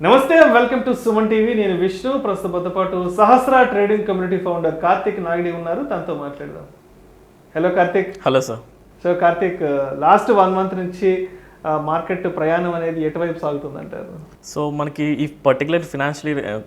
నమస్తే welcome to Suman TV. నేను విష్ణు. ప్రస్తుతంతో పాటు Sahasra trading community founder Karthik Nagidi ఉన్నారు. తనతో మాట్లాడదాం. Hello Karthik. Hello sir. So Karthik, last 1 month నుంచి మార్కెట్ ప్రయాణం అనేది ఎటువైపు సాగుతుందంటారు? సో మనకి ఈ పర్టికులర్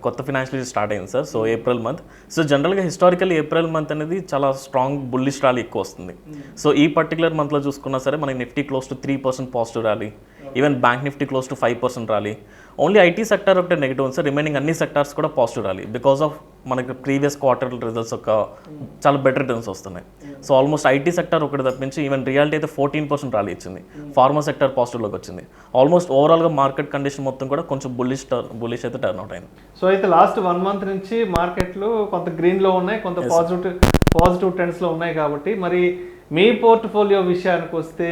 కొత్త ఫినాన్షియల్ స్టార్ట్ అయింది sir. So April month. So జనరల్గా హిస్టారికల్ ఏప్రిల్ మంత్ అనేది చాలా స్ట్రాంగ్ బుల్లిష్ ర్యాలీ ఎక్కువ వస్తుంది. సో ఈ పర్టికులర్ మంత్లో చూసుకున్నా సరే మనకి Nifty close to 3% positive rally, even bank Nifty close to 5% rally. Only IT sector ఒకటే నెగిటివ్ ఉంది సార్. రిమైనింగ్ అన్ని సెక్టార్స్ కూడా పాజిటివ్ ర్యాలీ బికాస్ ఆఫ్ మనకి ప్రీవియస్ క్వార్టర్ రిజల్ట్స్ ఒక చాలా బెటర్ రిటర్న్స్ వస్తున్నాయి. సో ఆల్మోస్ట్ ఐటీ సెక్టర్ ఒకటి తప్పించి ఈవెన్ రియాలిటీ అయితే 14% ర్యాలీ ఇచ్చింది. ఫార్మా సెక్టర్ పాజిటివ్లోకి వచ్చింది. ఆల్మోస్ట్ ఓవరాల్గా మార్కెట్ కండిషన్ మొత్తం కూడా కొంచెం బుల్లిష్ అయితే టర్న్ అవుట్ అయింది. సో అయితే లాస్ట్ 1 month నుంచి మార్కెట్లు కొంత గ్రీన్లో ఉన్నాయి, కొంత పాజిటివ్ ట్రెండ్స్లో ఉన్నాయి. కాబట్టి మరి మీ పోర్ట్ఫోలియో విషయానికి వస్తే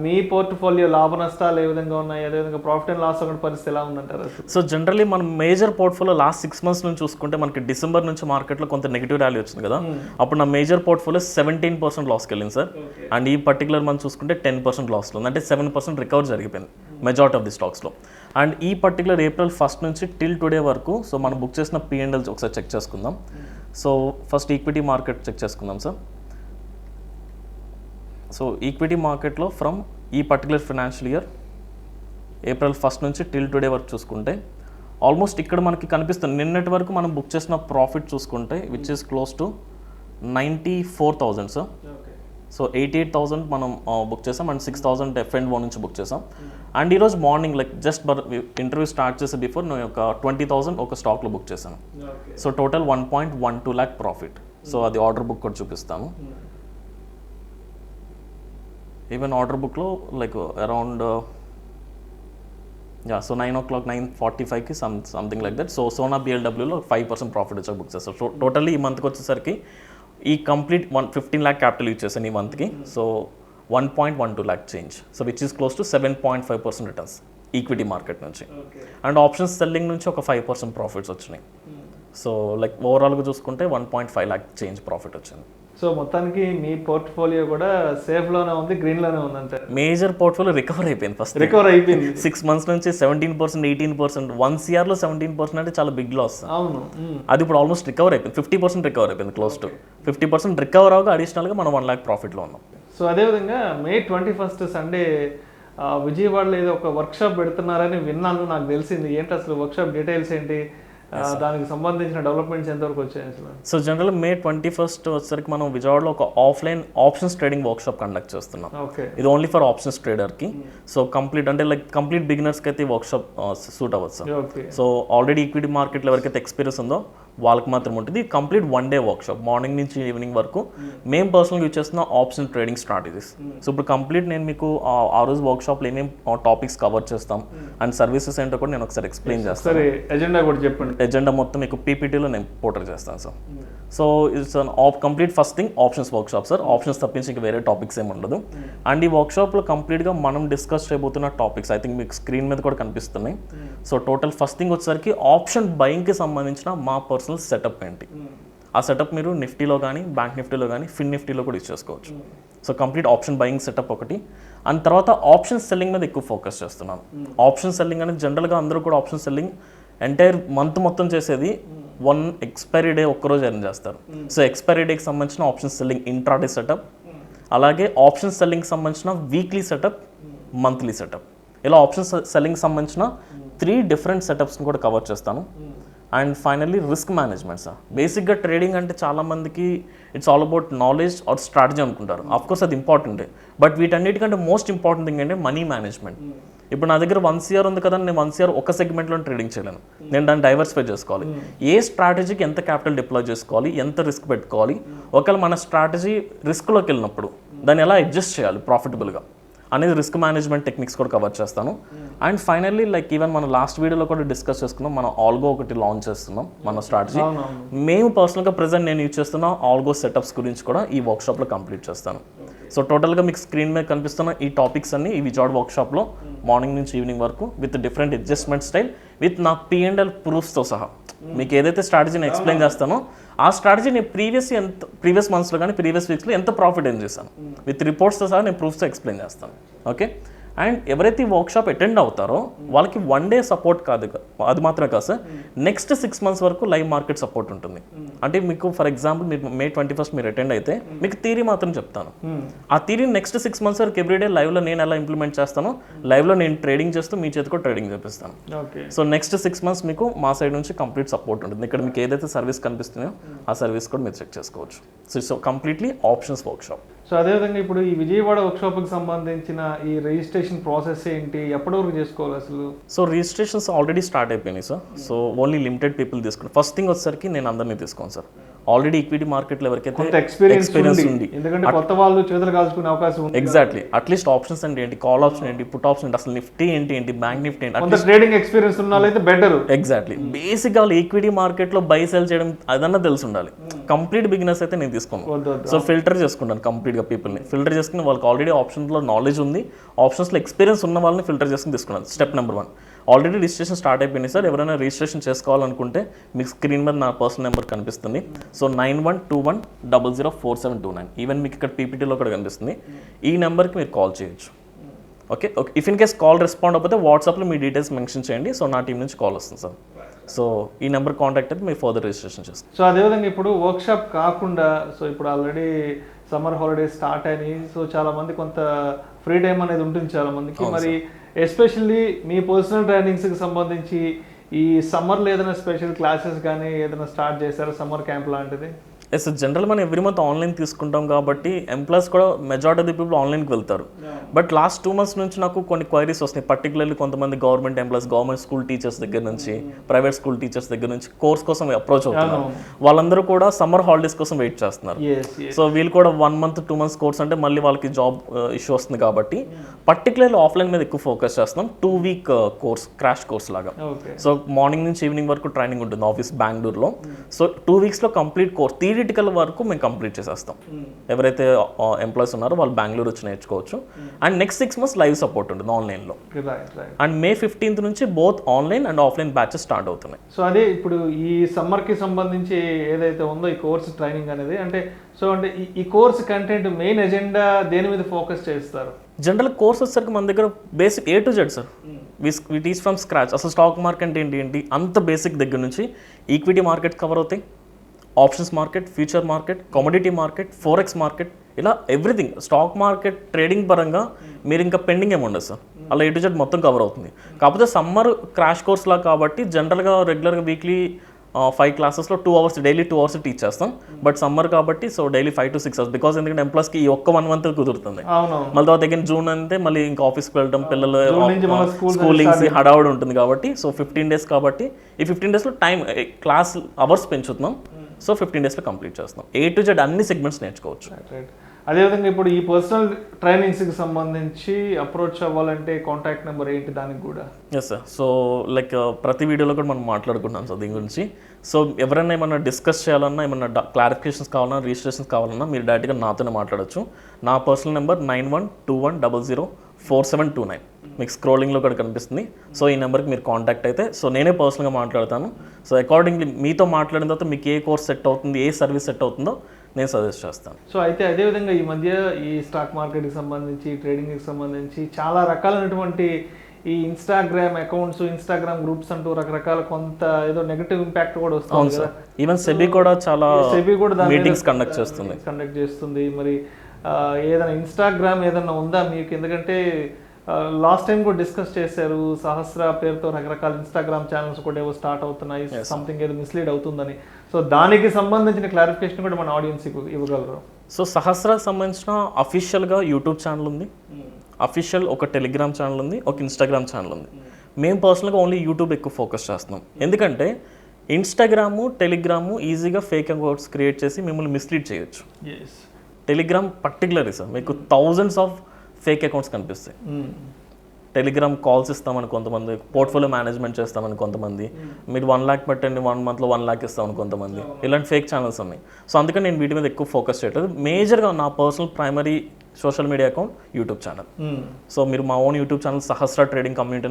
మీ పోర్ట్ఫోలియో లాభ నష్టాలు ఏ విధంగా ఉన్నాయి, అదేవిధంగా ప్రాఫిట్ అండ్ లాస్ అనే పరిస్థితి ఎలా ఉందంటారు? సో జనరల్లీ మనం మేజర్ పోర్ట్ఫోలియో లాస్ట్ 6 months నుంచి చూసుకుంటే మనకి డిసెంబర్ నుంచి మార్కెట్లో కొంత నెగిటివ్ ర్యాలీ వచ్చింది కదా. అప్పుడు నా మేజర్ పోర్ట్ఫోలియో 17% లాస్కి వెళ్ళింది సార్. అండ్ ఈ పర్టికులర్ మంత్ చూసుకుంటే 10% లాస్లో ఉంది. అంటే 7% రికవర్ జరిగిపోయింది మెజారిటీ ఆఫ్ ది స్టాక్స్లో. అండ్ ఈ పర్టికులర్ ఏప్రిల్ 1st నుంచి టిల్ టుడే వరకు సో మనం బుక్ చేసిన P&L ఒకసారి చెక్ చేసుకుందాం. So first equity market check చేసుకుందాం సార్. సో ఈక్విటీ మార్కెట్లో ఫ్రమ్ ఈ particular financial year April 1st నుంచి టిల్ టుడే వరకు చూసుకుంటే ఆల్మోస్ట్ ఇక్కడ మనకి కనిపిస్తుంది. నిన్నటి వరకు మనం బుక్ చేసిన ప్రాఫిట్ చూసుకుంటే which is close to 94,000 sir. So 88,000 మనం బుక్ చేసాం అండ్ 6,000 F&O నుంచి బుక్ చేసాం. అండ్ ఈరోజు morning like just interview start చేసే బిఫోర్ నేను ఒక 20,000 ఒక స్టాక్లో బుక్ చేశాను. So total 1.12 lakh profit. So అది ఆర్డర్ బుక్ కూడా చూపిస్తాను. ఈవెన్ ఆర్డర్ బుక్లో లైక్ అరౌండ్ సో 9 o'clock 9:45కి something like that. So Sona BLWలో 5% ప్రాఫిట్ వచ్చాక బుక్ చేస్తారు. సో టోటల్లీ ఈ మంత్కి వచ్చేసరికి ఈ కంప్లీట్ 15 lakh క్యాపిటల్ యూజ్ చేశాను ఈ మంత్కి. So 1.12 lakh change. So which is close to 7.5% returns equity market నుంచి. అండ్ ఆప్షన్స్ సెల్లింగ్ నుంచి ఒక 5% ప్రాఫిట్స్ వచ్చినాయి. సో లైక్ ఓవరాల్గా చూసుకుంటే 1.5 lakh చేంజ్ ప్రాఫిట్ వచ్చింది. సో మొత్తానికి మీ పోర్ట్ఫోలియో కూడా సేఫ్లోనే ఉంది, గ్రీన్లోనే ఉంది అంటే మేజర్ పోర్ట్ఫోలియో రికవర్ అయిపోయింది. 6 months నుంచి 17%, 18%, 1 yearలో 17% అంటే చాలా బిగ్ లాస్. అవును, అది ఇప్పుడు ఆల్మోస్ట్ రికవర్ అయిపోయింది. 50% రికవర్ అయిపోయింది. క్లోజ్ టు 50% రికవర్ అవగా అడిషనల్గా మనం 1 lakh ప్రాఫిట్లో ఉన్నాం. సో అదేవిధంగా May 21st సండే విజయవాడలో ఏదో ఒక వర్క్షాప్ పెడుతున్నారని విన్నాను, నాకు తెలిసింది. ఏంటి అసలు వర్క్షాప్ డీటెయిల్స్ ఏంటి, దానికి సంబంధించిన డెవలప్మెంట్స్ ఎంతవరకు వచ్చాయి అసలు? సో జనరల్ May 21st వచ్చేసరికి మనం విజయవాడలో ఒక offline options trading workshop conduct చేస్తున్నాం. ఇది ఓన్లీ ఫర్ ఆప్షన్స్ ట్రేడర్కి. సో కంప్లీట్ అంటే లైక్ కంప్లీట్ బిగినర్స్కి అయితే ఈ వర్క్షాప్ సూట్ అవ్వచ్చు. సో ఆల్రెడీ ఈక్విటీ మార్కెట్లో ఎవరికైతే ఎక్స్పీరియన్స్ ఉందో వాళ్ళకి మాత్రం ఉంటుంది. కంప్లీట్ 1 day వర్క్షాప్ మార్నింగ్ నుంచి ఈవినింగ్ వరకు మేము పర్సనల్గా యూజ్ చేస్తున్న ఆప్షన్ ట్రేడింగ్ స్ట్రాటజీస్. సో ఇప్పుడు కంప్లీట్ నేను మీకు ఆ రోజు వర్క్షాప్లో ఏమేమి టాపిక్స్ కవర్ చేస్తాం అండ్ సర్వీసెస్ ఏంటో కూడా నేను ఒకసారి ఎక్స్ప్లెయిన్ చేస్తాను. ఎజెండా కూడా చెప్పండి. ఎజెండా మొత్తం మీకు PPTలో నేను పోర్టర్ చేస్తాను sir. So it's complete first thing options workshop sir. Options తప్పించి ఇంకా వేరే టాపిక్స్ ఏమి ఉండదు. అండ్ ఈ వర్క్షాప్లో కంప్లీట్గా మనం డిస్కస్ చేయబోతున్న టాపిక్స్ ఐ థింక్ మీకు స్క్రీన్ మీద కూడా కనిపిస్తున్నాయి. సో టోటల్ ఫస్ట్ థింగ్ వచ్చేసరికి ఆప్షన్ బయింగ్కి సంబంధించిన మా పర్సనల్ సెటప్ ఏంటి. ఆ సెటప్ మీరు నిఫ్టీలో కానీ బ్యాంక్ నిఫ్టీలో కానీ ఫిన్ నిఫ్టీలో కూడా యూజ్ చేసుకోవచ్చు. So complete option buying setup ఒకటి. అండ్ తర్వాత ఆప్షన్ సెల్లింగ్ మీద ఎక్కువ ఫోకస్ చేస్తున్నాను. ఆప్షన్ సెల్లింగ్ అనేది జనరల్గా అందరూ కూడా ఆప్షన్ సెల్లింగ్ ఎంటైర్ మంత్ మొత్తం చేసేది 1 expiry డే ఒక్కరోజు ఎర్న్ చేస్తారు. సో ఎక్స్పైరీ డేకి సంబంధించిన ఆప్షన్ సెల్లింగ్ ఇంట్రాడే సెటప్, అలాగే ఆప్షన్ సెల్లింగ్కి సంబంధించిన వీక్లీ సెటప్, మంత్లీ సెటప్, ఇలా ఆప్షన్ సెల్లింగ్ సంబంధించిన 3 different సెటప్స్ని కూడా కవర్ చేస్తాను. And finally risk management sir. బేసిక్గా ట్రేడింగ్ అంటే చాలామందికి it's all about knowledge or strategy అనుకుంటారు. ఆఫ్కోర్స్ అది ఇంపార్టెంటే, బట్ వీటన్నిటికంటే మోస్ట్ ఇంపార్టెంట్ థింగ్ అంటే మనీ మేనేజ్మెంట్. ఇప్పుడు నా దగ్గర 1 year ఉంది కదా, నేను 1 year ఒక సెగ్మెంట్లో ట్రేడింగ్ చేయలేను. నేను దాన్ని డైవర్సిఫై చేసుకోవాలి. ఏ స్ట్రాటజీకి ఎంత క్యాపిటల్ డిప్లాయ్ చేసుకోవాలి, ఎంత రిస్క్ పెట్టుకోవాలి, ఒకవేళ మన స్ట్రాటజీ రిస్క్లోకి వెళ్ళినప్పుడు దాన్ని ఎలా అడ్జస్ట్ చేయాలి ప్రాఫిటబుల్గా అనేది రిస్క్ మేనేజ్మెంట్ టెక్నిక్స్ కూడా కవర్ చేస్తాను. అండ్ ఫైనల్లీ లైక్ ఈవెన్ మన లాస్ట్ వీడియోలో కూడా డిస్కస్ చేసుకున్నాం, మనం ఆల్గో ఒకటి లాంచ్ చేస్తున్నాం మన స్ట్రాటజీ. మేము పర్సనల్గా ప్రెజెంట్ నేను యూజ్ చేస్తున్న ఆల్గో సెటప్స్ గురించి కూడా ఈ వర్క్షాప్లో కంప్లీట్ చేస్తాను. సో టోటల్గా మీకు స్క్రీన్ మీద కనిపిస్తున్న ఈ టాపిక్స్ అన్ని ఈ విజయవాడ వర్క్షాప్లో మార్నింగ్ నుంచి ఈవినింగ్ వరకు with different adjustment style with నా P&L ప్రూఫ్స్తో సహా మీకు ఏదైతే స్ట్రాటజీ నేను ఎక్స్ప్లెయిన్ చేస్తానో ఆ స్ట్రాటజీ నేను ప్రీవియస్ మంత్స్లో కానీ ప్రీవియస్ వీక్స్లో ఎంత ప్రాఫిట్ ఏం చేశాను విత్ రిపోర్ట్స్తో సహా నేను ప్రూఫ్స్తో ఎక్స్ప్లెయిన్ చేస్తాను. ఓకే. అండ్ ఎవరైతే ఈ వర్క్షాప్ అటెండ్ అవుతారో వాళ్ళకి 1 day సపోర్ట్ కాదు, అది మాత్రమే కాదు సార్, నెక్స్ట్ 6 months వరకు లైవ్ మార్కెట్ సపోర్ట్ ఉంటుంది. అంటే మీకు ఫర్ ఎగ్జాంపుల్ మీరు May 21st మీరు అటెండ్ అయితే మీకు థియరీ మాత్రం చెప్తాను. ఆ థియరీ నెక్స్ట్ 6 months వరకు ఎవ్రీడే లైవ్లో నేను ఎలా ఇంప్లిమెంట్ చేస్తానో, లైవ్లో నేను ట్రేడింగ్ చేస్తూ మీ చేతికి ట్రేడింగ్ చేపిస్తాను. సో నెక్స్ట్ 6 months మీకు మా సైడ్ నుంచి కంప్లీట్ సపోర్ట్ ఉంటుంది. ఇక్కడ మీకు ఏదైతే సర్వీస్ కనిపిస్తున్నాయో ఆ సర్వీస్ కూడా మీరు చెక్ చేసుకోవచ్చు. So completely options workshop. So అదేవిధంగా ఇప్పుడు ఈ విజయవాడ వర్క్షాప్కి సంబంధించిన ఈ రిజిస్ట్రేషన్ ప్రాసెస్ ఏంటి, ఎప్పటి వరకు చేసుకోవాలి అసలు? సో రిజిస్ట్రేషన్స్ ఆల్రెడీ స్టార్ట్ అయిపోయినాయి sir. So only limited people తీసుకున్నాను. ఫస్ట్ థింగ్ వచ్చేసరికి నేను అందరినీ తీసుకోను సార్. ఆల్రెడీ ఈక్విటీ మార్కెట్లో ఎవరికైతే ఎక్స్పీరియన్స్ ఉంది, ఎందుకంటే కొత్త వాళ్ళు చేతులు కాల్చుకునే అవకాశం ఉంది. ఎగ్జాక్ట్లీ, అట్లీస్ట్ ఆప్షన్స్ అంటే ఏంటి, కాల్ ఆప్షన్ ఏంటి, పుట్ ఆప్షన్ ఏంటి, అసలు నిఫ్టీ ఏంటి, బ్యాంక్ నిఫ్టీ ఏంటి, ట్రేడింగ్ ఎక్స్పీరియన్స్ ఉన్న వాళ్ళైతే బెటర్. ఎగ్జాక్ట్లీ, బేసిక్గా ఈక్విటీ మార్కెట్లో బై సెల్ చేయడం అదన్నా తెలిసి ఉండాలి. కంప్లీట్ బిగినర్స్ అయితే నేను తీసుకోను. సో ఫిల్టర్ చేసుకుంటాను కంప్లీట్గా పీపుల్ని. ఫిల్టర్ చేసుకుని వాళ్ళకి ఆల్రెడీ ఆప్షన్స్లో నాలెడ్జ్ ఉంది, ఆప్షన్స్లో ఎక్స్పీరియన్స్ ఉన్న వాళ్ళని ఫిల్టర్ చేసుకుని తీసుకున్నాను. Step number 1. Already registration start అయిపోయింది సార్. ఎవరైనా రిజిస్ట్రేషన్ చేసుకోవాలనుకుంటే మీకు స్క్రీన్ మీద నా పర్సనల్ నెంబర్ కనిపిస్తుంది. సో 9121004729. ఈవెన్ మీకు ఇక్కడ పీపీటీలో కూడా కనిపిస్తుంది. ఈ నెంబర్కి మీరు కాల్ చేయొచ్చు. Okay, if in case call respond అయిపోతే వాట్సాప్లో మీ డీటెయిల్స్ మెన్షన్ చేయండి. సో నా టీం నుంచి కాల్ వస్తుంది సార్. సో ఈ నెంబర్ కాంటాక్ట్ అయితే మీరు ఫర్దర్ రిజిస్ట్రేషన్ చేస్తారు. సో అదేవిధంగా ఇప్పుడు వర్క్షాప్ కాకుండా, సో ఇప్పుడు ఆల్రెడీ సమ్మర్ హాలిడేస్ స్టార్ట్ అయినాయి. సో చాలా మంది కొంత ఫ్రీ టైం అనేది ఉంటుంది చాలా మందికి. మరి ఎస్పెషల్లీ మీ పర్సనల్ ట్రైనింగ్స్కి సంబంధించి ఈ సమ్మర్లో ఏదైనా స్పెషల్ క్లాసెస్ కానీ ఏదైనా స్టార్ట్ చేశారా, సమ్మర్ క్యాంప్ లాంటిది? ఎస్, జనరల్ మనం ఎవ్రీ మంత్ ఆన్లైన్ తీసుకుంటాం కాబట్టి ఎంప్లాయీస్ కూడా మెజారిటీ ఆఫ్ ది పీపుల్ ఆన్లైన్కి వెళ్తారు. బట్ లాస్ట్ 2 months నుంచి నాకు కొన్ని క్వైరీస్ వస్తున్నాయి. పర్టికులర్లీ కొంతమంది government employees, government school teachers దగ్గర నుంచి, ప్రైవేట్ స్కూల్ టీచర్స్ దగ్గర నుంచి కోర్స్ కోసం అప్రోచ్ అవుతున్నారు. వాళ్ళందరూ కూడా సమ్మర్ హాలిడేస్ కోసం వెయిట్ చేస్తున్నారు. సో వీళ్ళు కూడా 1 month 2 months కోర్స్ అంటే మళ్ళీ వాళ్ళకి జాబ్ ఇష్యూ వస్తుంది కాబట్టి పర్టికులర్లీ ఆఫ్లైన్ మీద ఎక్కువ ఫోకస్ చేస్తున్నాం. 2 week కోర్స్, క్రాష్ కోర్స్ లాగా. సో మార్నింగ్ నుంచి ఈవినింగ్ వరకు ట్రైనింగ్ ఉంటుంది ఆఫీస్ బెంగళూరులో. సో 2 weeksలో కంప్లీట్ కోర్స్ థియరిటికల్ వరకు మేము కంప్లీట్ చేసేస్తాం. ఎవరైతే ఎంప్లాయీస్ ఉన్నారో వాళ్ళు బెంగళూరు వచ్చి నేర్చుకోవచ్చు. And next 6 months live support ఉంటుంది ఆన్లైన్లో. అండ్ May 15th నుంచి both online and offline batches start అవుతున్నాయి. సో అదే ఇప్పుడు ఈ సమ్మర్కి సంబంధించి ఏదైతే ఉందో ఈ కోర్స్ ట్రైనింగ్ అనేది, అంటే సో అంటే ఈ కోర్స్ కంటెంట్ మెయిన్ ఎజెండా దేని మీద ఫోకస్ చేస్తారు? జనరల్ కోర్స్ వచ్చేసరికి మన దగ్గర basic A to Z sir. We teach from scratch. అసలు స్టాక్ మార్కెట్ ఏంటి అంత బేసిక్ దగ్గర నుంచి ఈక్విటీ మార్కెట్ కవర్ అవుతాయి, options market, future market, commodity market, forex market, ఇలా ఎవ్రీథింగ్. స్టాక్ మార్కెట్ ట్రేడింగ్ పరంగా మీరు ఇంకా పెండింగ్ ఏమి ఉండదు సార్. అలా A to Z మొత్తం కవర్ అవుతుంది. కాకపోతే సమ్మర్ క్రాష్ కోర్స్లా కాబట్టి జనరల్గా రెగ్యులర్గా weekly 5 classes 2 hours daily 2 hours teach చేస్తాం. బట్ సమ్మర్ కాబట్టి so daily 5 to 6 hours. Because ఎందుకంటే ఎంప్లాయీస్కి ఈ ఒక్క 1 month కుదురుతుంది. మళ్ళీ తర్వాత అగైన్ జూన్ అంటే మళ్ళీ ఇంకా ఆఫీస్కి వెళ్ళడం, పిల్లలు స్కూలింగ్స్ హడావుడి ఉంటుంది కాబట్టి సో 15 days కాబట్టి ఈ 15 daysలో టైం క్లాస్ అవర్స్ పెంచుతున్నాం. సో 15 daysలో కంప్లీట్ చేస్తాం. A to Z అన్ని సెగ్మెంట్స్ నేర్చుకోవచ్చు. అదేవిధంగా ఇప్పుడు ఈ పర్సనల్ ట్రైనింగ్స్కి సంబంధించి అప్రోచ్ అవ్వాలంటే కాంటాక్ట్ నెంబర్ ఏంటి దానికి కూడా? Yes sir. సో లైక్ ప్రతి వీడియోలో కూడా మనం మాట్లాడుకుంటాం సార్ దీని గురించి. సో ఎవరైనా ఏమన్నా డిస్కస్ చేయాలన్నా, ఏమన్నా క్లారిఫికేషన్స్ కావాలన్నా, రిజిస్ట్రేషన్స్ కావాలన్నా మీరు డైరెక్ట్గా నాతోనే మాట్లాడచ్చు. నా పర్సనల్ నెంబర్ 9121004729. మీకు స్క్రోలింగ్లో కూడా కనిపిస్తుంది. సో ఈ నెంబర్కి మీరు కాంటాక్ట్ అయితే సో నేనే పర్సనల్గా మాట్లాడతాను. సో అకార్డింగ్లీ మీతో మాట్లాడిన తర్వాత మీకు ఏ కోర్స్ సెట్ అవుతుంది, ఏ సర్వీస్ సెట్ అవుతుందో నేను సజెస్ట్ చేస్తాను. సో అయితే అదేవిధంగా ఈ మధ్య ఈ స్టాక్ మార్కెట్కి సంబంధించి, ట్రేడింగ్కి సంబంధించి చాలా రకాలైనటువంటి ఈ ఇన్స్టాగ్రామ్ అకౌంట్స్, ఇన్స్టాగ్రామ్ గ్రూప్స్ అంటూ రకరకాల కొంత ఏదో నెగటివ్ ఇంపాక్ట్ కూడా వస్తుంది కదా. ఈవెన్ సెబీ కూడా చాలా మీటింగ్స్ కండక్ట్ చేస్తుంది. మరి ఏదైనా ఇన్స్టాగ్రామ్ ఏదైనా ఉందా మీకు? ఎందుకంటే లాస్ట్ టైం కూడా డిస్కస్ చేశారు, సహస్ర పేరుతో రకరకాల ఇన్స్టాగ్రామ్ ఛానల్స్ కూడా ఏవో స్టార్ట్ అవుతున్నాయి, సంథింగ్ ఏదో మిస్లీడ్ అవుతుందని. సో దానికి సంబంధించిన క్లారిఫికేషన్ కూడా మన ఆడియన్స్ ఇవ్వగలరు? సో సహస్రకు సంబంధించిన అఫీషియల్గా యూట్యూబ్ ఛానల్ ఉంది, అఫీషియల్ ఒక టెలిగ్రామ్ ఛానల్ ఉంది, ఒక ఇన్స్టాగ్రామ్ ఛానల్ ఉంది. మేము పర్సనల్గా ఓన్లీ యూట్యూబ్ ఎక్కువ ఫోకస్ చేస్తున్నాం. ఎందుకంటే ఇన్స్టాగ్రాము, టెలిగ్రాము ఈజీగా ఫేక్ అకౌంట్స్ క్రియేట్ చేసి మిమ్మల్ని మిస్లీడ్ చేయొచ్చు. టెలిగ్రామ్ పర్టికులర్లీ సార్ మీకు థౌజండ్స్ ఆఫ్ ఫేక్ అకౌంట్స్ కనిపిస్తాయి. టెలిగ్రామ్ కాల్స్ ఇస్తామని కొంతమంది, పోర్ట్ఫోలియో మేనేజ్మెంట్ చేస్తామని కొంతమంది, మీరు 1 lakh పెట్టండి 1 monthలో 1 lakh ఇస్తామని కొంతమంది, ఇలాంటి ఫేక్ ఛానల్స్ ఉన్నాయి. సో అందుకని నేను వీటి మీద ఎక్కువ ఫోకస్ చేయట్లేదు. మేజర్గా నా personal primary social media account YouTube channel. So మీరు మా ఓన్ యూట్యూబ్ ఛానల్ సహస్ర ట్రేడింగ్ కమ్యూనిటీ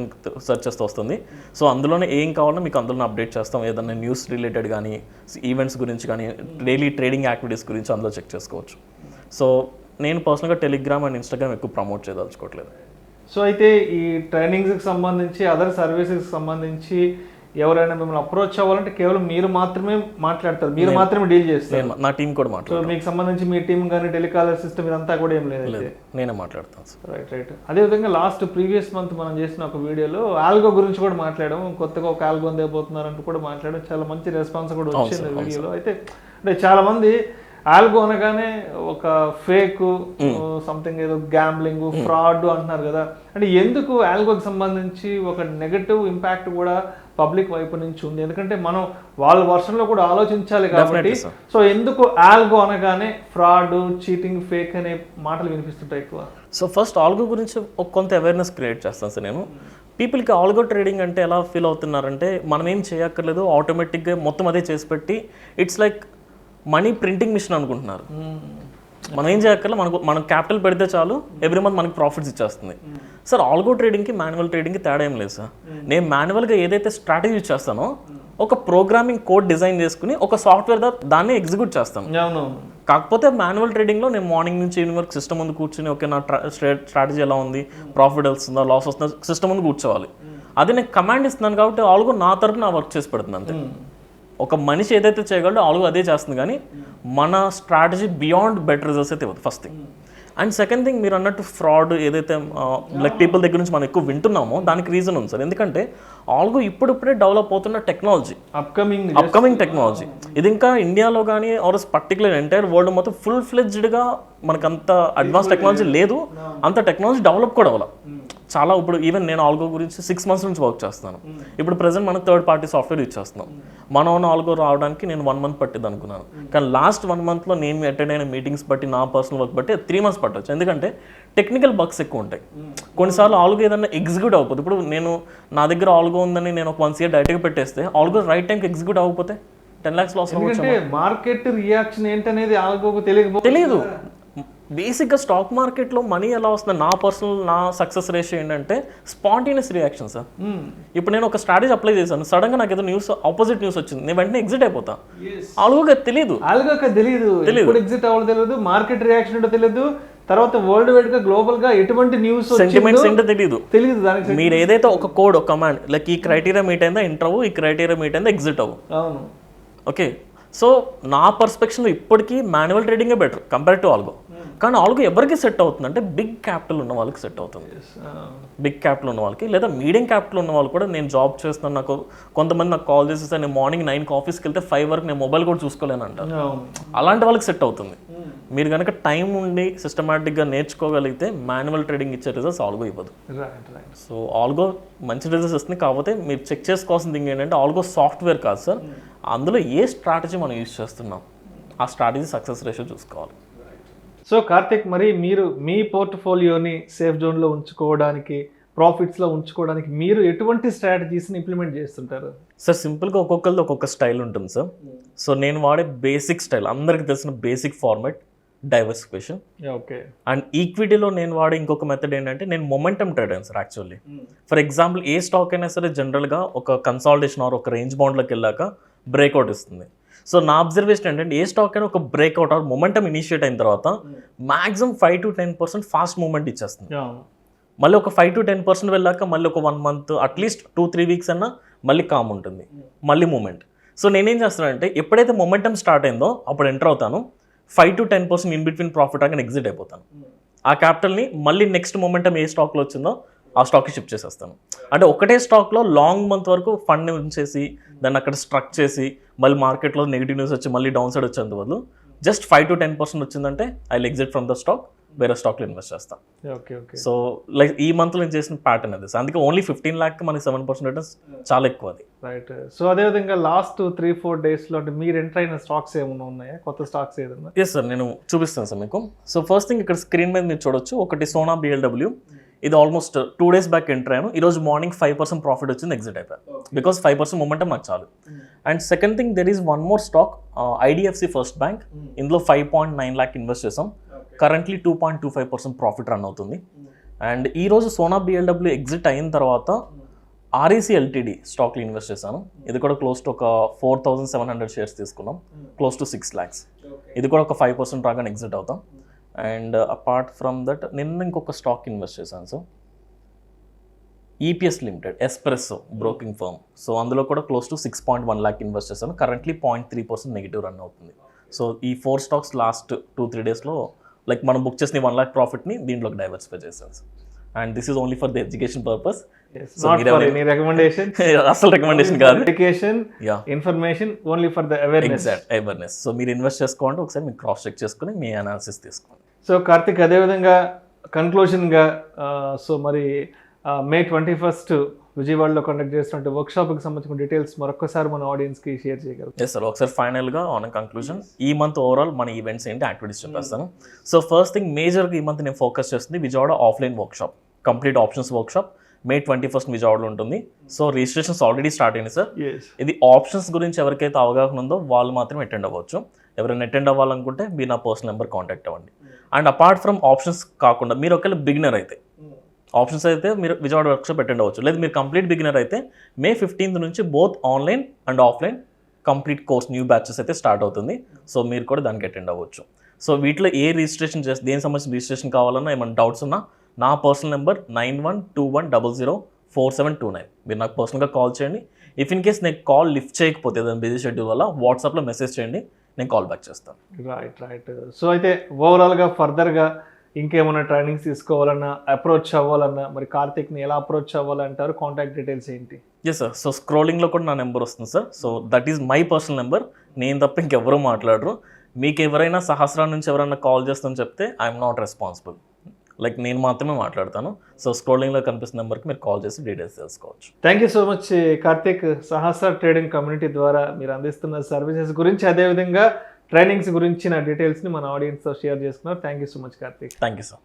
సెర్చ్ చేస్తూ వస్తుంది. సో అందులోనే ఏం కావాలో మీకు అందులో అప్డేట్ చేస్తాం. ఏదైనా న్యూస్ రిలేటెడ్ కానీ, ఈవెంట్స్ గురించి కానీ, డైలీ ట్రేడింగ్ యాక్టివిటీస్ గురించి అందులో చెక్ చేసుకోవచ్చు. సో నేను పర్సనల్గా టెలిగ్రామ్ అండ్ ఇన్స్టాగ్రామ్ ఎక్కువ ప్రమోట్ చేయదలుచుకోవట్లేదు. సో అయితే ఈ ట్రైనింగ్స్కి సంబంధించి అదర్ సర్వీసెస్కి సంబంధించి ఎవరైనా మిమ్మల్ని అప్రోచ్ అవ్వాలంటే కేవలం మీరు మాత్రమే మాట్లాడతారు, మీరు మాత్రమే డీల్ చేస్తారు? నా టీం కూడా సో మాట్లాడతాను. మీకు సంబంధించి మీ టీం కానీ టెలికాలర్ సిస్టమ్ ఇదంతా కూడా ఏం లేదు? నేనే మాట్లాడతాను సార్. రైట్. అదేవిధంగా లాస్ట్ ప్రీవియస్ మంత్ మనం చేసిన ఒక వీడియోలో ఆల్గో గురించి కూడా మాట్లాడడం, కొత్తగా ఒక ఆల్గో అందేపోతున్నారంటూ కూడా మాట్లాడడం, చాలా మంచి రెస్పాన్స్ కూడా వచ్చింది వీడియోలో. అయితే అంటే చాలా మంది ఆల్గో అనగానే ఒక ఫేక్ సంథింగ్ ఏదో గ్యాంబ్లింగ్ ఫ్రాడ్ అంటున్నారు కదా, అంటే ఎందుకు ఆల్గోకి సంబంధించి ఒక నెగటివ్ ఇంపాక్ట్ కూడా పబ్లిక్ వైపు నుంచి ఉంది? ఎందుకంటే మనం వాళ్ళ వర్షన్లో కూడా ఆలోచించాలి కాబట్టి. సో ఎందుకు ఆల్గో అనగానే ఫ్రాడ్, చీటింగ్, ఫేక్ అనే మాటలు వినిపిస్తుంటాయి ఎక్కువ? సో ఫస్ట్ ఆల్గో గురించి కొంత అవేర్నెస్ క్రియేట్ చేస్తాను సార్ నేను. పీపుల్కి ఆల్గో ట్రేడింగ్ అంటే ఎలా ఫీల్ అవుతున్నారంటే మనం ఏం చేయక్కర్లేదు, ఆటోమేటిక్గా మొత్తం అదే చేసి పెట్టి it's like money printing machine అనుకుంటున్నారు. మనం ఏం చేయక్కర్లే, మనం క్యాపిటల్ పెడితే చాలు ఎవ్రీ మంత్ మనకి ప్రాఫిట్స్ ఇచ్చేస్తుంది. సార్ ఆల్గో ట్రేడింగ్కి మాన్యువల్ ట్రేడింగ్కి తేడా ఏం లేదు సార్. నేను మాన్యువల్గా ఏదైతే స్ట్రాటజీ యూజ్ చేస్తానో ఒక ప్రోగ్రామింగ్ కోడ్ డిజైన్ చేసుకుని ఒక సాఫ్ట్వేర్ దాన్ని ఎగ్జిక్యూట్ చేస్తాను. కాకపోతే మాన్యువల్ ట్రేడింగ్లో నేను మార్నింగ్ నుంచి ఈవినింగ్ వరకు సిస్టమ్ ముందు కూర్చుని ఓకే నా స్ట్రాటజీ ఎలా ఉంది, ప్రాఫిట్ వస్తుందా లాస్ వస్తుందా సిస్టమ్ ముందు కూర్చోవాలి. అది నేను కమాండ్ ఇస్తున్నాను కాబట్టి ఆల్గో నా తరపున నా వర్క్ చేసి పెడుతుంది అంతే. ఒక మనిషి ఏదైతే చేయగలడో ఆల్గో అదే చేస్తుంది, కానీ మన స్ట్రాటజీ బియాండ్ బెటర్ రిజల్ట్స్ అయితే ఇవ్వదు first thing. And second thing మీరు అన్నట్టు ఫ్రాడ్ ఏదైతే లైక్ పీపుల్ దగ్గర నుంచి మనం ఎక్కువ వింటున్నామో దానికి రీజన్ ఉంది సార్. ఎందుకంటే ఆల్గో ఇప్పుడిప్పుడే డెవలప్ అవుతున్న టెక్నాలజీ, అప్కమింగ్ టెక్నాలజీ. ఇది ఇంకా ఇండియాలో కానీ ఆర్ పర్టికులర్ ఎంటైర్ వరల్డ్ మొత్తం ఫుల్ ఫ్లెడ్జ్డ్గా మనకు అంత అడ్వాన్స్ టెక్నాలజీ లేదు, అంత టెక్నాలజీ డెవలప్ కూడా అవ్వాలి చాలా. ఇప్పుడు ఈవెన్ నేను ఆల్గో గురించి 6 months నుంచి వర్క్ చేస్తున్నాను. ఇప్పుడు ప్రెసెంట్ మనం థర్డ్ పార్టీ సాఫ్ట్వేర్ యూజ్ చేస్తున్నాం. మన ఓన్ ఆల్గో రావడానికి నేను 1 month పట్టింది అనుకున్నాను, కానీ లాస్ట్ 1 monthలో నేను అటెండ్ అయిన మీటింగ్స్ బట్టి నా పర్సనల్ వర్క్ బట్టి 3 months పట్టవచ్చు. ఎందుకంటే టెక్నికల్ బగ్స్ ఎక్కువ ఉంటాయి. కొన్నిసార్లు ఆల్గో ఏదైనా ఎగ్జిక్యూట్ అవ్వకపోతే, ఇప్పుడు నేను నా దగ్గర ఆల్గో ఉందని నేను ఒక 1 year డైరెక్ట్గా పెట్టేస్తే ఆల్గో రైట్ టైంకి ఎగ్జిక్యూట్ అవ్వకపోతే 10 lakhs లాస్. మార్కెట్ రియాక్షన్ ఏంటనేది ఆల్గోకు తెలియదు. బేసిక్గా స్టాక్ మార్కెట్లో మనీ ఎలా వస్తుంది, నా సక్సెస్ రేషియో ఏంటంటే స్పాంటేనియస్ రియాక్షన్ సార్. ఇప్పుడు నేను ఒక స్ట్రాటజీ అప్లై చేశాను, సడన్గా నాకు ఏదో ఆపోజిట్ న్యూస్ వచ్చింది, నేను వెంటనే ఎగ్జిట్ అయిపోతా. ఆల్గోగా తెలియదు, ఎగ్జిట్ అవ్వడం తెలియదు, మార్కెట్ రియాక్షన్ ఏంటో తెలియదు, తర్వాత వరల్డ్ వైడ్ గా గ్లోబల్ గా ఎటువంటి న్యూస్ సెంటిమెంట్స్ ఏంటో తెలియదు. దానికి మీరు ఏదైతే ఒక కోడ్, ఒక కమాండ్ లైక్ ఈ క్రైటీరియా మీట్ అయిందా ఎంటర్ అవ్వు, ఈ క్రైటీరియా మీట్ అయిందా ఎగ్జిట్ అవ్వు. అవును, ఓకే. సో నా పర్స్పెక్షన్లో ఇప్పటికీ మాన్యువల్ ట్రేడింగే బెటర్ కంపేర్ టు ఆల్గో. కానీ ఆల్గో ఎవరికి సెట్ అవుతుంది అంటే బిగ్ క్యాపిటల్ ఉన్న వాళ్ళకి సెట్ అవుతుంది. బిగ్ క్యాపిటల్ ఉన్న వాళ్ళకి, లేదా మీడియం క్యాపిటల్ ఉన్న వాళ్ళు కూడా. నేను జాబ్ చేస్తున్నాను, నాకు కొంతమంది నాకు కాల్ చేసేస్తే నేను మార్నింగ్ 9కి ఆఫీస్కి వెళ్తే 5 వరకు నేను మొబైల్ కూడా చూసుకోలేను అంటారు. అలాంటి వాళ్ళకి సెట్ అవుతుంది. మీరు కనుక టైం ఉండి సిస్టమేటిక్గా నేర్చుకోగలిగితే మాన్యువల్ ట్రేడింగ్ ఇచ్చే రిజల్ట్స్ ఆల్గో ఇవ్వదు. సో ఆల్గో మంచి రిజల్ట్స్ ఇస్తుంది. కాకపోతే మీరు చెక్ చేసుకోవాల్సిన థింగ్ ఏంటంటే ఆల్గో సాఫ్ట్వేర్ కాదు సార్, అందులో ఏ స్ట్రాటజీ మనం యూజ్ చేస్తున్నాం, ఆ స్ట్రాటజీ సక్సెస్ రేషియో చూసుకోవాలి. సో కార్తిక్, మరి మీరు మీ పోర్ట్ఫోలియోని సేఫ్ జోన్లో ఉంచుకోవడానికి, ప్రాఫిట్స్లో ఉంచుకోవడానికి మీరు ఎటువంటి స్ట్రాటజీస్ని ఇంప్లిమెంట్ చేస్తుంటారు? సార్ సింపుల్గా ఒక్కొక్కరిది ఒక్కొక్క స్టైల్ ఉంటుంది సార్. సో నేను వాడే బేసిక్ స్టైల్, అందరికి తెలిసిన basic format diversification. Okay. And ఈక్విటీలో నేను వాడే ఇంకొక మెథడ్ ఏంటంటే నేను మొమెంటమ్ ట్రేడ్ అయ్యాను సార్. యాక్చువల్లీ ఫర్ ఎగ్జాంపుల్ ఏ స్టాక్ అయినా సరే జనరల్గా ఒక కన్సాలిడేషన్ ఆర్ ఒక రేంజ్ బౌండ్లోకి వెళ్ళాక బ్రేక్అవుట్ ఇస్తుంది. సో నా అబ్జర్వేషన్ ఏంటంటే ఏ స్టాక్ అయినా ఒక బ్రేక్అవుట్ ఆర్ మొమెంటమ్ ఇనిషియేట్ అయిన తర్వాత మాక్సిమం 5 to 10% ఫాస్ట్ మూవ్మెంట్ ఇచ్చేస్తుంది. మళ్ళీ ఒక 5 to 10% వెళ్ళాక మళ్ళీ ఒక 1 month అట్లీస్ట్ 2-3 weeks అన్నా మళ్ళీ కామ్ ఉంటుంది, మళ్ళీ మూమెంట్. సో నేనేం చేస్తానంటే ఎప్పుడైతే మొమెంటమ్ స్టార్ట్ అయిందో అప్పుడు ఎంటర్ అవుతాను, 5 to 10% ఇన్ బిట్వీన్ ప్రాఫిట్ రాగానే ఎగ్జిట్ అయిపోతాను. ఆ క్యాపిటల్ని మళ్ళీ నెక్స్ట్ మొమెంటమ్ ఏ స్టాక్లో వచ్చిందో ఆ స్టాక్కి షిఫ్ట్ చేసేస్తాను. అంటే ఒకటే స్టాక్లో లాంగ్ మంత్ వరకు ఫండ్ ఉంచేసి దాన్ని అక్కడ స్ట్రక్ చేసి మళ్ళీ మార్కెట్లో నెగిటివ్ న్యూస్ వచ్చి మళ్ళీ డౌన్ సైడ్ వచ్చేంత బదులు జస్ట్ 5 to 10% వచ్చిందంటే I exit from the stock, వేరే స్టాక్లో ఇన్వెస్ట్ చేస్తాను. సో లైక్ ఈ మంత్లో నేను చేసిన ప్యాటర్న్ అది. అందుకే ఓన్లీ 15 lakh మనకి 7% రిటర్న్స్ చాలా ఎక్కువ అది. రైట్. సో అదేవిధంగా లాస్ట్ 3-4 డేస్లో అంటే మీరు ఎంటర్ అయిన స్టాక్స్ ఏమైనా ఉన్నాయా, కొత్త స్టాక్స్ ఏదన్నా? ఎస్ సార్, నేను చూపిస్తాను సార్ మీకు. సో ఫస్ట్ థింగ్ ఇక్కడ స్క్రీన్ మీద మీరు చూడొచ్చు, ఒకటి సోనా BLW. ఇది ఆల్మోస్ట్ 2 days బ్యాక్ ఎంటర్ అయ్యాను. ఈరోజు మార్నింగ్ 5% ప్రాఫిట్ వచ్చింది, ఎగ్జిట్ అయిపోయాను. బికాస్ 5% మొమెంటం నాకు చాలు. And second thing, there is one more stock, IDFC first bank. ఇందులో 5.9 lakh ఇన్వెస్ట్ చేసాం. కరెంట్లీ 2.25% ప్రాఫిట్ రన్ అవుతుంది. అండ్ ఈరోజు సోనా BLW ఎగ్జిట్ అయిన తర్వాత REC LTD స్టాక్లో ఇన్వెస్ట్ చేశాను. ఇది కూడా క్లోజ్ టు ఒక 4,700 షేర్స్ తీసుకున్నాం, క్లోజ్ టు 6 lakhs. ఇది కూడా ఒక 5% రాగానే ఎగ్జిట్ అవుతాం. అండ్ అపార్ట్ ఫ్రమ్ దట్ నిన్న ఇంకొక స్టాక్ ఇన్వెస్ట్ చేశాను sir, EPS limited, espresso broking firm. So అందులో కూడా క్లోజ్ టు 6.1 lakh ఇన్వెస్ట్ చేశాను. కరెంట్లీ 0.3% నెగిటివ్ రన్ అవుతుంది. సో ఈ 4 స్టాక్స్ లాస్ట్ 2-3 డేస్లో లైక్ మనం బుక్ చేసిన 1 lakh ప్రాఫిట్ని దీంట్లోకి డైవర్సిఫై చేశాను sir. And this is only for the education purpose. అసలు రికమెండేషన్ కాదు, information only for the awareness. So మీరు ఇన్వెస్ట్ చేసుకోండి, ఒకసారి మీరు క్రాస్ చెక్ చేసుకుని మీ అనాలిసిస్ తీసుకోండి. సో కార్తిక్, అదేవిధంగా కన్క్లూషన్గా సో మరి May 21st విజయవాడలో కండక్ట్ చేస్తున్న వర్క్షాప్కి సంబంధించిన డీటెయిల్స్ మరొకసారి మన ఆడియన్స్కి షేర్ చేయగలరు? ఎస్ సార్, ఒకసారి ఫైనల్గా ఆన్ కంక్లూజన్ ఈ మంత్ ఓవరాల్ మన ఈవెంట్స్ ఏంటి, యాక్టివిటీస్ చెప్పేస్తాను. సో ఫస్ట్ థింగ్ మేజర్గా ఈ మంత్ నేను ఫోకస్ చేస్తుంది Vijayawada offline workshop, complete options workshop May 21st విజయవాడలో ఉంటుంది. సో రిజిస్ట్రేషన్స్ ఆల్రెడీ స్టార్ట్ అయింది సార్. ఇది ఆప్షన్స్ గురించి ఎవరికైతే అవగాహన ఉందో వాళ్ళు మాత్రం అటెండ్ అవ్వచ్చు. ఎవరైనా అటెండ్ అవ్వాలనుకుంటే మీరు నా పర్సనల్ నెంబర్ కాంటాక్ట్ అవ్వండి. అండ్ అపార్ట్ ఫ్రమ్ ఆప్షన్స్ కాకుండా మీరు ఒకవేళ బిగినర్ అయితే ఆప్షన్స్ అయితే మీరు విజయవాడ వర్క్షాప్ అటెండ్ అవ్వచ్చు. లేదు మీరు కంప్లీట్ బిగినర్ అయితే May 15th నుంచి both online and offline complete course new batches అయితే స్టార్ట్ అవుతుంది. సో మీరు కూడా దానికి అటెండ్ అవ్వచ్చు. సో వీటిలో ఏ రిజిస్ట్రేషన్ చేస్తే దేనికి సంబంధించిన రిజిస్ట్రేషన్ కావాలన్నా ఏమైనా డౌట్స్ ఉన్నా నా పర్సనల్ నెంబర్ 9121004729. మీరు నాకు పర్సనల్గా కాల్ చేయండి. ఇఫ్ ఇన్ కేస్ నేను కాల్ లిఫ్ట్ చేయకపోతే ఏదైనా బిజీ షెడ్యూల్ వల్ల వాట్సాప్లో మెసేజ్ చేయండి, నేను కాల్ బ్యాక్ చేస్తాను. రైట్. సో అయితే ఓవరాల్గా ఫర్దర్గా ఇంకేమైనా ట్రైనింగ్స్ తీసుకోవాలన్నా, అప్రోచ్ అవ్వాలన్నా మరి కార్తిక్ని ఎలా అప్రోచ్ అవ్వాలంటారు? కాంటాక్ట్ డీటెయిల్స్ ఏంటి? ఎస్ సార్, సో స్క్రోలింగ్లో కూడా నా నెంబర్ వస్తుంది sir. So that is my personal number. నేను తప్ప ఇంకెవరూ మాట్లాడరు. మీకు ఎవరైనా సహస్రా నుంచి ఎవరైనా కాల్ చేస్తామని చెప్తే ఐఎమ్ నాట్ రెస్పాన్సిబుల్. లైక్ నేను మాత్రమే మాట్లాడతాను. సో స్క్రోలింగ్లో కనిపిస్తున్న నెంబర్కి మీరు కాల్ చేసి డీటెయిల్స్ తెలుసుకోవచ్చు. Thank you so much Karthik. Sahasra trading community ద్వారా మీరు అందిస్తున్న సర్వీసెస్ గురించి, అదేవిధంగా ట్రైనింగ్స్ గురించిన డీటెయిల్స్ని మన ఆడియన్స్తో షేర్ చేసుకున్నారు. Thank you so much Karthik. Thank you sir.